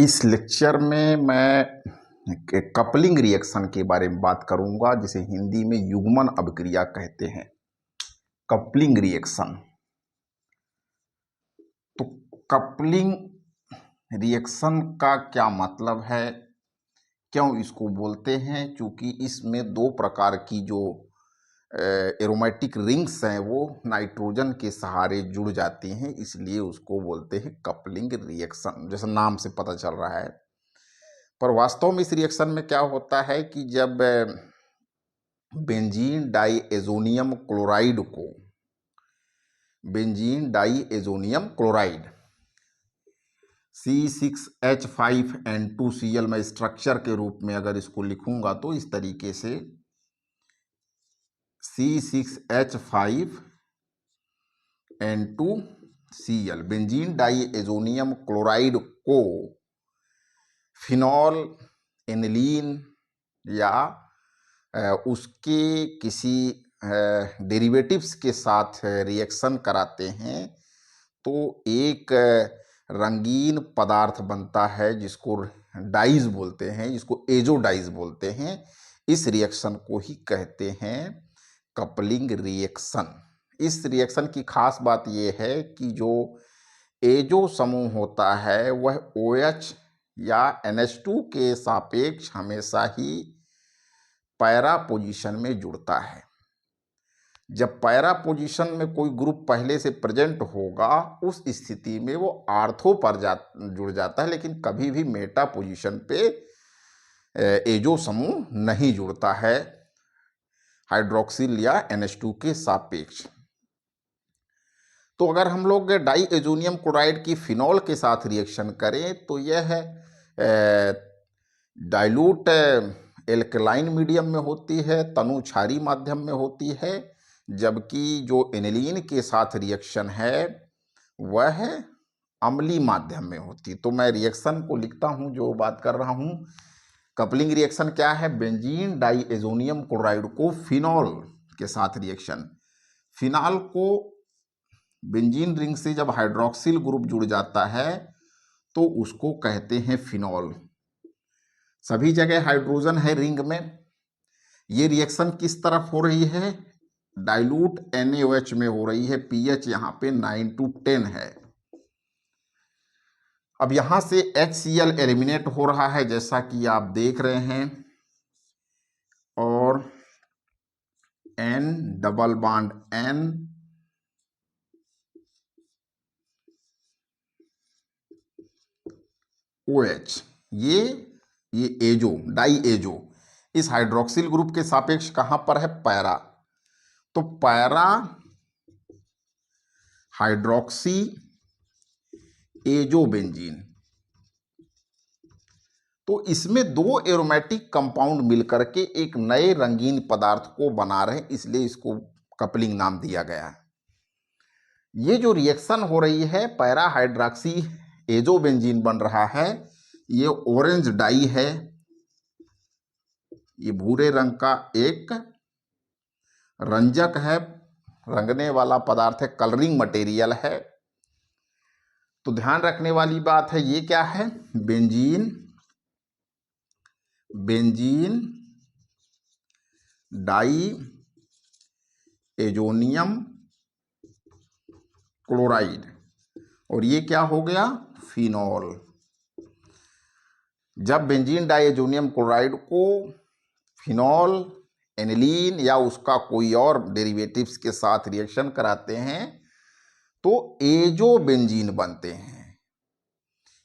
इस लेक्चर में मैं कपलिंग रिएक्शन के बारे में बात करूंगा, जिसे हिंदी में युग्मन अभिक्रिया कहते हैं। Coupling reaction. तो कपलिंग रिएक्शन का क्या मतलब है, क्यों इसको बोलते हैं? क्योंकि इसमें दो प्रकार की जो एरोमेटिक रिंग्स हैं वो नाइट्रोजन के सहारे जुड़ जाती हैं, इसलिए उसको बोलते हैं कपलिंग रिएक्शन, जैसे नाम से पता चल रहा है। पर वास्तव में इस रिएक्शन में क्या होता है कि जब बेंजीन डाइएजोनियम क्लोराइड को बेंजीन डाइएजोनियम क्लोराइड C6H5N2Cl, मैं स्ट्रक्चर के रूप में अगर इसको लिखूंगा तो इस तरीके से C6H5N2Cl, बेंजीन डाइएजोनियम क्लोराइड को फिनॉल, एनिलीन या उसके किसी डेरिवेटिव्स के साथ रिएक्शन कराते हैं तो एक रंगीन पदार्थ बनता है जिसको डाइज बोलते हैं, जिसको एजो डाइज बोलते हैं। इस रिएक्शन को ही कहते हैं कपलिंग रिएक्शन। इस रिएक्शन की खास बात यह है कि जो एजो समूह होता है वह OH या NH2 के सापेक्ष हमेशा ही पैरा पोजीशन में जुड़ता है। जब पैरा पोजीशन में कोई ग्रुप पहले से प्रेजेंट होगा उस स्थिति में वो आर्थो पर जुड़ जाता है, लेकिन कभी भी मेटा पोजीशन पे एजो समूह नहीं जुड़ता है हाइड्रोक्सिल या NH2 के सापेक्ष। तो अगर हम लोग डाइएजोनियम क्लोराइड की फिनॉल के साथ रिएक्शन करें तो यह डाइल्यूट एल्कलाइन मीडियम में होती है, तनु क्षारीय माध्यम में होती है, जबकि जो एनिलीन के साथ रिएक्शन है वह अम्लीय माध्यम में होती। तो मैं रिएक्शन को लिखता हूं, जो बात कर रहा हूं। कपलिंग रिएक्शन क्या है? बेंजीन डाइएजोनियम क्लोराइड को फिनॉल के साथ रिएक्शन। फिनॉल को बेंजीन रिंग से जब हाइड्रोक्सिल ग्रुप जुड़ जाता है तो उसको कहते हैं फिनॉल। सभी जगह हाइड्रोजन है रिंग में। ये रिएक्शन किस तरफ हो रही है? डाइल्यूट NaOH में हो रही है। pH यहाँ पे 9-10 है। अब यहां से HCl एलिमिनेट हो रहा है, जैसा कि आप देख रहे हैं, और N double bond N OH, ये एजो डाइएजो इस हाइड्रोक्सिल ग्रुप के सापेक्ष कहां पर है? पैरा। तो पैरा हाइड्रोक्सी एजो बेंजीन। तो इसमें दो एरोमेटिक कंपाउंड मिलकर के एक नए रंगीन पदार्थ को बना रहे हैं, इसलिए इसको कपलिंग नाम दिया गया है। ये जो रिएक्शन हो रही है, पैरा हाइड्रोक्सी एजो बेंजीन बन रहा है। ये ऑरेंज डाई है, ये भूरे रंग का एक रंजक है, रंगने वाला पदार्थ है, कलरिंग मटेरियल है। तो ध्यान रखने वाली बात है, ये क्या है? बेंजीन डाई एजोनियम क्लोराइड, और ये क्या हो गया? फिनॉल। जब बेंजीन डाइएजोनियम क्लोराइड को फिनॉल, एनिलीन या उसका कोई और डेरिवेटिव्स के साथ रिएक्शन कराते हैं तो एजो बेंजीन बनते हैं।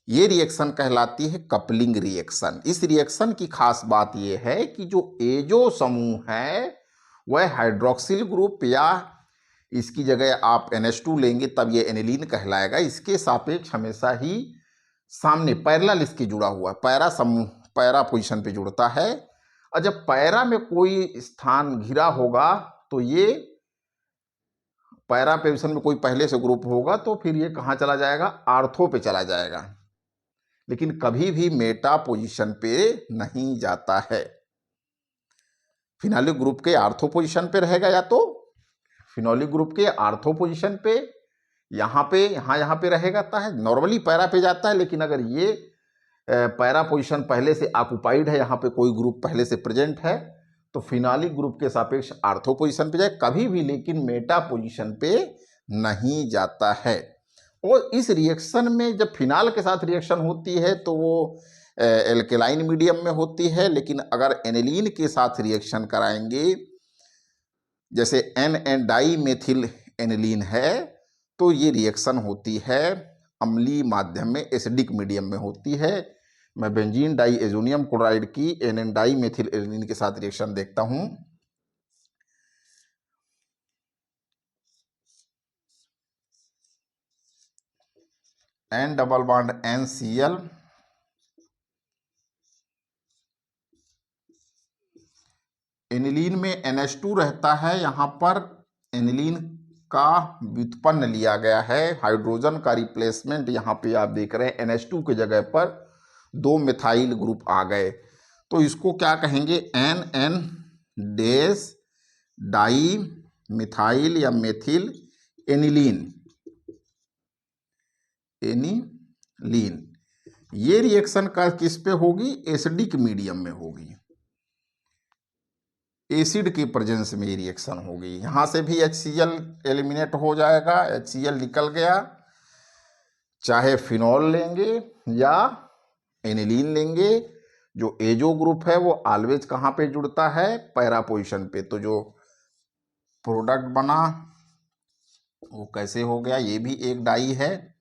ये रिएक्शन कहलाती है कपलिंग रिएक्शन। इस रिएक्शन की खास बात यह है कि जो एजो समूह है वह हाइड्रोक्सिल ग्रुप, या इसकी जगह आप NH2 लेंगे तब ये एनिलीन कहलाएगा, इसके सापेक्ष हमेशा ही सामने पैरेलल इसके जुड़ा हुआ है। पैरा समूह पैरा पोजीशन पे जुड़ता है, और जब पैरा में कोई स्थान घिरा होगा तो ये पैरा पोजीशन में कोई पहले से ग्रुप होगा तो फिर ये कहाँ चला जाएगा? आर्थो पे चला जाएगा, लेकिन कभी भी मेटा पोजीशन पे नहीं जाता है। फिनॉलिक ग्रुप के आर्थो पोजीशन पे रहेगा, या तो फिनॉलिक ग्रुप के आर्थो पोजीशन पे यहाँ पे रहेगा है। नॉर्मली पैरा पे जाता है, लेकिन अगर ये पैरा पोजीशन पहले से ऑक्युपाइड है, यहाँ पे कोई ग्रुप पहले से प्रेजेंट है, तो फिनालिक ग्रुप के सापेक्ष आर्थो पोजीशन पे जाए कभी भी, लेकिन मेटा पोजीशन पे नहीं जाता है। और इस रिएक्शन में जब फिनाल के साथ रिएक्शन होती है तो वो एल्केलाइन मीडियम में होती है, लेकिन अगर एनिलीन के साथ रिएक्शन कराएंगे, जैसे एन डाई मेथिल एनिलीन है, तो ये रिएक्शन होती है अम्लीय माध्यम में, एसिडिक मीडियम में होती है। मैं बेंजीन डाई एजोनियम क्लोराइड की एन डाई मेथिल एनिलीन के साथ रिएक्शन देखता हूं। N double bond NCl, aniline में NH2 रहता है, यहाँ पर एनिलीन का व्युत्पन्न लिया गया है, हाइड्रोजन का रिप्लेसमेंट यहाँ पे आप देख रहे हैं, NH2 के जगह पर 2 मिथाइल ग्रुप आ गए, तो इसको क्या कहेंगे, NN डेस डाई मिथाइल या मेथिल एनिलीन। ये रिएक्शन का किस पे होगी, एसिडिक मीडियम में होगी, एसिड के प्रेजेंस में ये रिएक्शन होगी। यहाँ से भी HCl एलिमिनेट हो जाएगा, HCl निकल गया, चाहे फिनॉल लेंगे या एनिलीन लेंगे, जो एजो ग्रुप है वो ऑलवेज कहाँ पे जुड़ता है, पैरा पोजीशन पे, तो जो प्रोडक्ट बना वो कैसे हो गया, ये भी एक डाई है,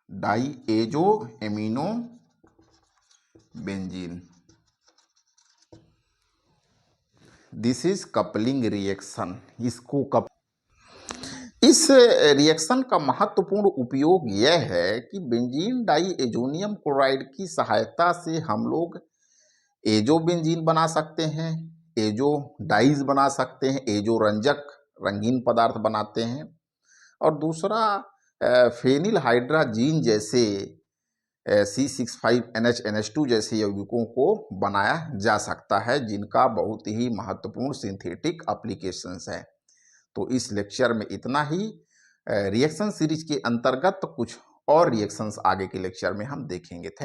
diazoaminobenzene. This is coupling reaction. इस रिएक्शन का महत्वपूर्ण उपयोग यह है कि बेंजीन डाई एजोनियम क्लोराइड की सहायता से हम लोग एजो बेंजीन बना सकते हैं, एजो डाइज बना सकते हैं, एजो रंजक रंगीन पदार्थ बनाते हैं, और दूसरा फेनिल हाइड्राजीन जैसे C65NH NH2 जैसे यौगिकों को बनाया जा सकता है, जिनका बहुत ही महत्वपूर्ण सिंथेटिक एप्लीकेशंस है। तो इस लेक्चर में इतना ही। रिएक्शन सीरीज के अंतर्गत कुछ और रिएक्शंस आगे के लेक्चर में हम देखेंगे। थैंक